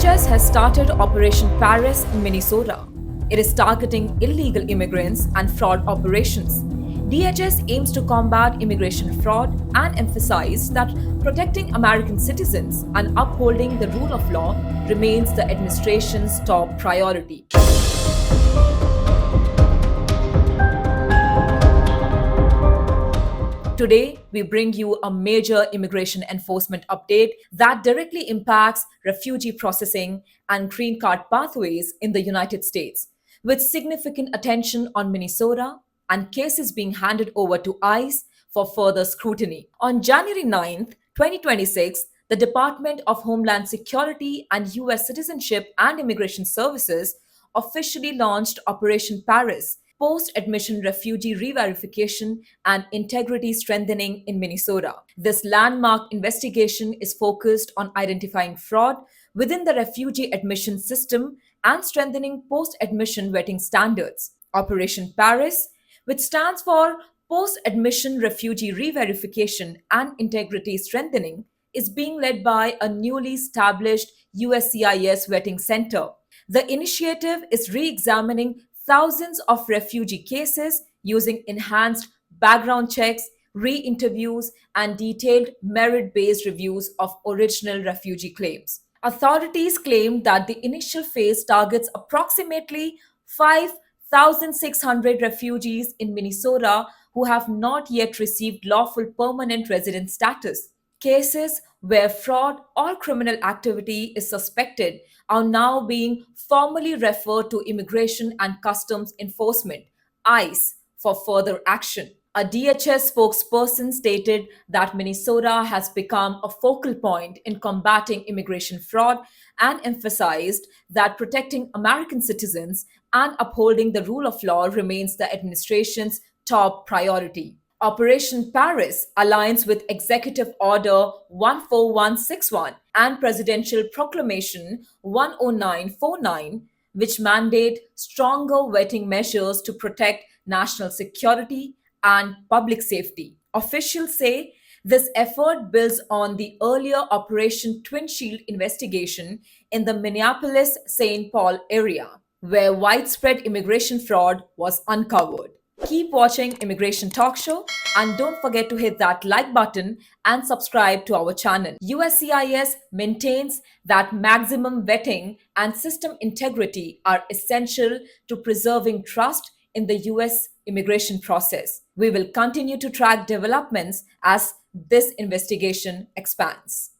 DHS has started Operation Paris in Minnesota. It is targeting illegal immigrants and fraud operations. DHS aims to combat immigration fraud and emphasize that protecting American citizens and upholding the rule of law remains the administration's top priority. Today, we bring you a major immigration enforcement update that directly impacts refugee processing and green card pathways in the United States, with significant attention on Minnesota and cases being handed over to ICE for further scrutiny. On January 9th, 2026, the Department of Homeland Security and U.S. Citizenship and Immigration Services officially launched Operation Paris, post admission refugee re-verification and integrity strengthening in Minnesota. This landmark investigation is focused on identifying fraud within the refugee admission system and strengthening post admission vetting standards. Operation Paris, which stands for Post Admission Refugee Re-verification and Integrity Strengthening, is being led by a newly established USCIS vetting center. The initiative is re examining thousands of refugee cases using enhanced background checks, re interviews, and detailed merit based reviews of original refugee claims. Authorities claim that the initial phase targets approximately 5,600 refugees in Minnesota who have not yet received lawful permanent resident status. Cases where fraud or criminal activity is suspected are now being formally referred to Immigration and Customs Enforcement (ICE) for further action. A DHS spokesperson stated that Minnesota has become a focal point in combating immigration fraud and emphasized that protecting American citizens and upholding the rule of law remains the administration's top priority. Operation Paris aligns with Executive Order 14161 and Presidential Proclamation 10949, which mandate stronger vetting measures to protect national security and public safety. Officials say this effort builds on the earlier Operation Twin Shield investigation in the Minneapolis St. Paul area, where widespread immigration fraud was uncovered. Keep watching Immigration Talk Show and don't forget to hit that like button and subscribe to our channel. USCIS maintains that maximum vetting and system integrity are essential to preserving trust in the US immigration process. We will continue to track developments as this investigation expands.